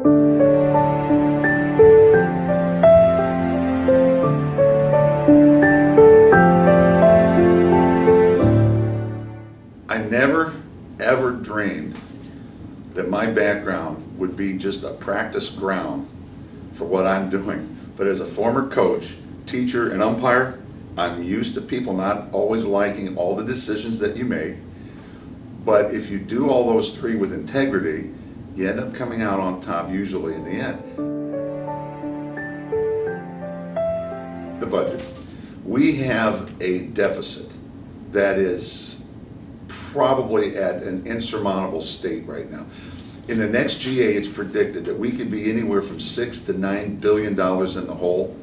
I never, ever dreamed that my background would be just a practice ground for what I'm doing. But as a former coach, teacher, and umpire, I'm used to people not always liking all the decisions that you make. But if you do all those three with integrity, you end up coming out on top usually in the end. The budget. We have a deficit that is probably at an insurmountable state right now. In the next GA, it's predicted that we could be anywhere from $6 to $9 billion in the hole.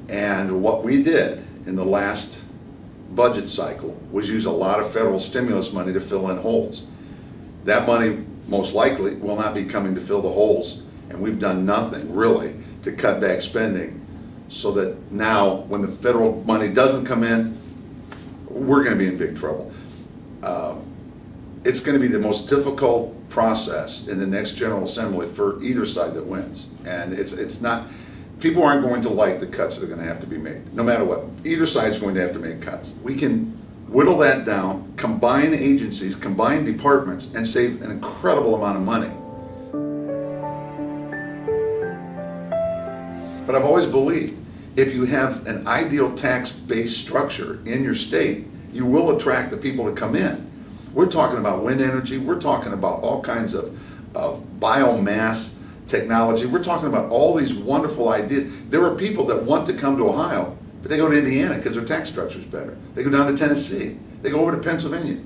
And what we did in the last budget cycle was use a lot of federal stimulus money to fill in holes. That money most likely will not be coming to fill the holes, and we've done nothing really to cut back spending so that now when the federal money doesn't come in, we're going to be in big trouble. It's going to be the most difficult process in the next General Assembly for either side that wins. And it's not, people aren't going to like the cuts that are going to have to be made, no matter what. Either side's going to have to make cuts. We can whittle that down, combine agencies, combine departments, and save an incredible amount of money. But I've always believed if you have an ideal tax-based structure in your state, you will attract the people to come in. We're talking about wind energy, we're talking about all kinds of biomass technology, we're talking about all these wonderful ideas. There are people that want to come to Ohio, but they go to Indiana because their tax structure is better. They go down to Tennessee, they go over to Pennsylvania.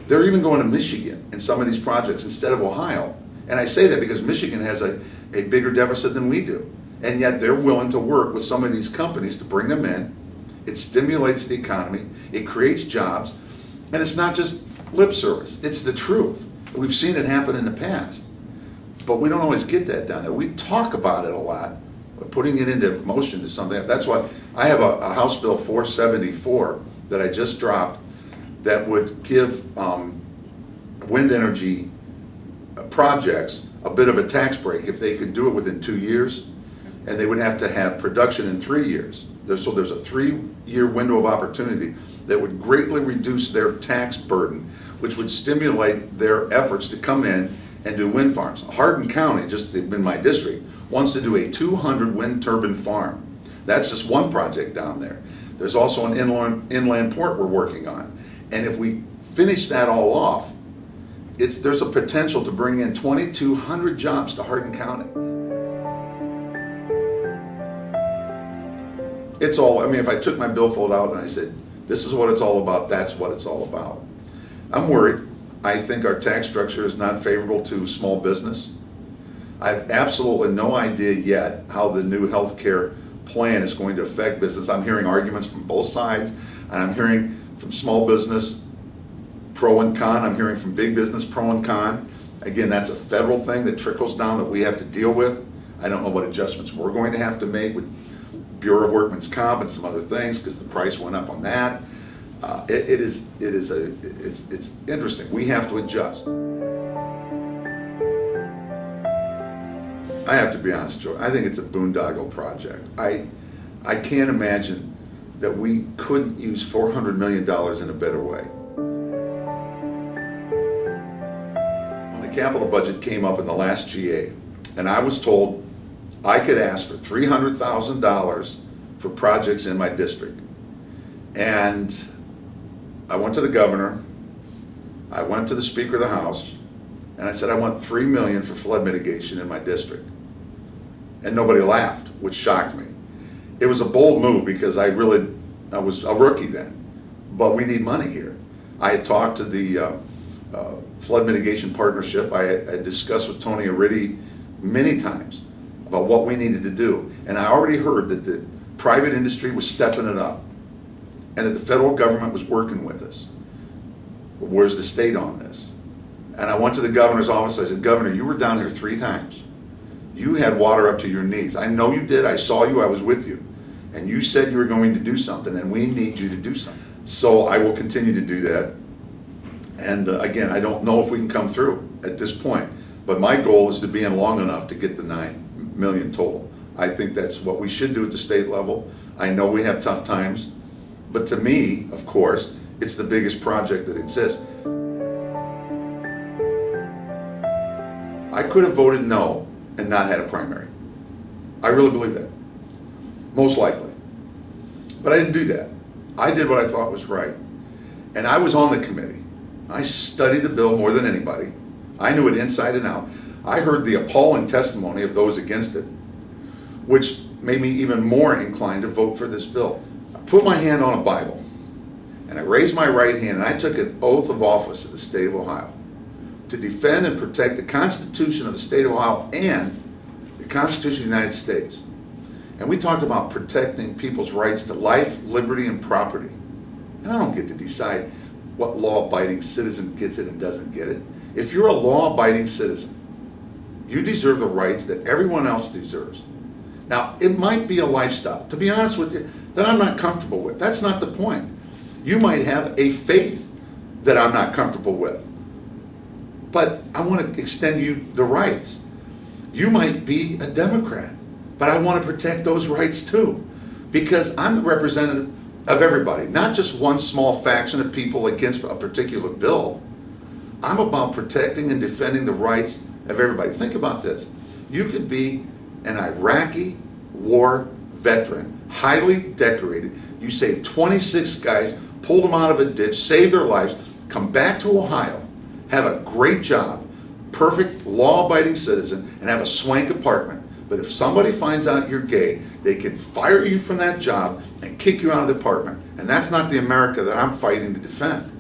They're even going to Michigan in some of these projects instead of Ohio. And I say that because Michigan has a bigger deficit than we do. And yet they're willing to work with some of these companies to bring them in. It stimulates the economy, it creates jobs, and it's not just lip service, it's the truth. We've seen it happen in the past, but we don't always get that down there. We talk about it a lot, but putting it into motion is something. That's why I have a House Bill 474 that I just dropped that would give wind energy projects a bit of a tax break if they could do it within 2 years, and they would have to have production in 3 years. So there's a 3-year window of opportunity that would greatly reduce their tax burden, which would stimulate their efforts to come in and do wind farms. Hardin County, just in my district, wants to do a 200 wind turbine farm. That's just one project down there. There's also an inland port we're working on. And if we finish that all off, there's a potential to bring in 2,200 jobs to Hardin County. It's all, I mean, if I took my billfold out and I said, this is what it's all about, that's what it's all about. I'm worried. I think our tax structure is not favorable to small business. I have absolutely no idea yet how the new health care plan is going to affect business. I'm hearing arguments from both sides, and I'm hearing from small business pro and con. I'm hearing from big business pro and con. Again, that's a federal thing that trickles down that we have to deal with. I don't know what adjustments we're going to have to make with Bureau of Workmen's Comp and some other things because the price went up on that. It's interesting. We have to adjust. I have to be honest, Joe. I think it's a boondoggle project. I can't imagine that we couldn't use $400 million in a better way. When the capital budget came up in the last GA, and I was told I could ask for $300,000 for projects in my district. And I went to the governor, I went to the Speaker of the House, and I said I want $3 million for flood mitigation in my district. And nobody laughed, which shocked me. It was a bold move because I was a rookie then, but we need money here. I had talked to the Flood Mitigation Partnership. I had discussed with Tony Aridi many times about what we needed to do. And I already heard that the private industry was stepping it up and that the federal government was working with us. But where's the state on this? And I went to the governor's office. I said, Governor, you were down here 3 times. You had water up to your knees. I know you did. I saw you. I was with you. And you said you were going to do something, and we need you to do something. So I will continue to do that. And again, I don't know if we can come through at this point. But my goal is to be in long enough to get the 9 million total. I think that's what we should do at the state level. I know we have tough times, but to me, of course, it's the biggest project that exists. I could have voted no and not had a primary. I really believe that. Most likely. But I didn't do that. I did what I thought was right. And I was on the committee. I studied the bill more than anybody. I knew it inside and out. I heard the appalling testimony of those against it, which made me even more inclined to vote for this bill. I put my hand on a Bible, and I raised my right hand, and I took an oath of office of the state of Ohio to defend and protect the Constitution of the state of Ohio and the Constitution of the United States. And we talked about protecting people's rights to life, liberty, and property. And I don't get to decide what law-abiding citizen gets it and doesn't get it. If you're a law-abiding citizen, you deserve the rights that everyone else deserves. Now, it might be a lifestyle, to be honest with you, that I'm not comfortable with. That's not the point. You might have a faith that I'm not comfortable with. But I want to extend you the rights. You might be a Democrat, but I want to protect those rights too, because I'm the representative of everybody, not just one small faction of people against a particular bill. I'm about protecting and defending the rights of everybody. Think about this. You could be an Iraqi war veteran, highly decorated. You saved 26 guys, pulled them out of a ditch, saved their lives, come back to Ohio, have a great job, perfect law-abiding citizen, and have a swank apartment. But if somebody finds out you're gay, they can fire you from that job and kick you out of the apartment. And that's not the America that I'm fighting to defend.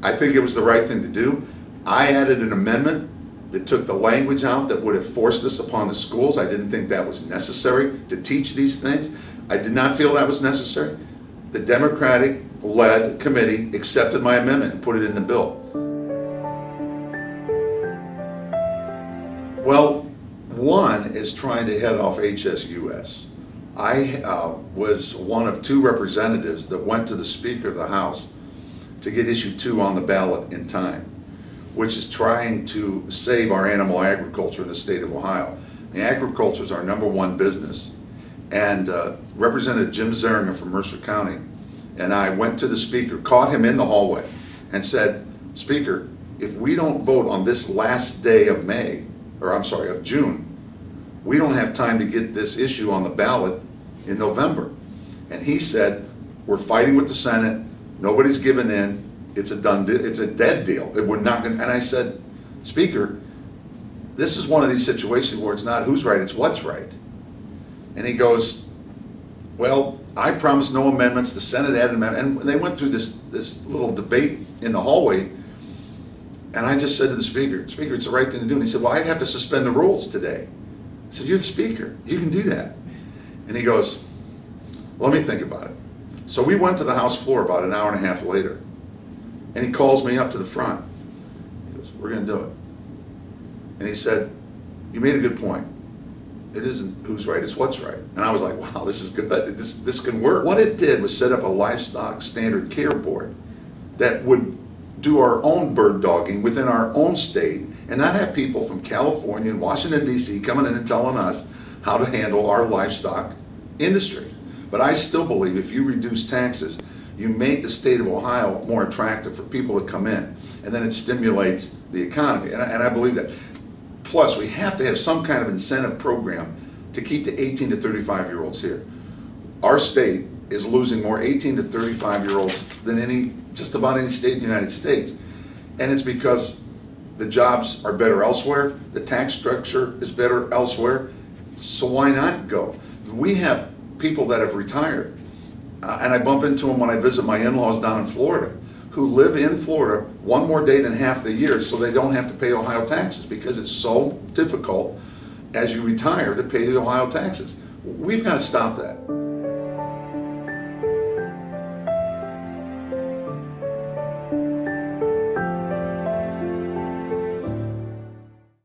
I think it was the right thing to do. I added an amendment that took the language out that would have forced this upon the schools. I didn't think that was necessary to teach these things. I did not feel that was necessary. The Democratic-led committee accepted my amendment and put it in the bill. Well, one is trying to head off HSUS. I was one of 2 representatives that went to the Speaker of the House to get issue 2 on the ballot in time, which is trying to save our animal agriculture in the state of Ohio. The agriculture is our #1 business. And Representative Jim Zeringer from Mercer County and I went to the Speaker, caught him in the hallway, and said, Speaker, if we don't vote on this last day of of June, we don't have time to get this issue on the ballot in November. And he said, we're fighting with the Senate, nobody's given in, it's a dead deal. We're not gonna, and I said, Speaker, this is one of these situations where it's not who's right, it's what's right. And he goes, well, I promised no amendments, the Senate added amendments, and they went through this little debate in the hallway. And I just said to the Speaker, Speaker, it's the right thing to do. And he said, well, I'd have to suspend the rules today. I said, you're the Speaker, you can do that. And he goes, let me think about it. So we went to the House floor about an hour and a half later. And he calls me up to the front. He goes, we're going to do it. And he said, you made a good point. It isn't who's right, it's what's right. And I was like, wow, this is good. This can work. What it did was set up a livestock standard care board that would do our own bird dogging within our own state and not have people from California and Washington, D.C. coming in and telling us how to handle our livestock industry. But I still believe if you reduce taxes, you make the state of Ohio more attractive for people to come in, and then it stimulates the economy, and I believe that. Plus, we have to have some kind of incentive program to keep the 18 to 35-year-olds here. Our state is losing more 18 to 35-year-olds than just about any state in the United States. And it's because the jobs are better elsewhere, the tax structure is better elsewhere, so why not go? We have people that have retired, and I bump into them when I visit my in-laws down in Florida, who live in Florida one more day than half the year so they don't have to pay Ohio taxes because it's so difficult as you retire to pay the Ohio taxes. We've got to stop that.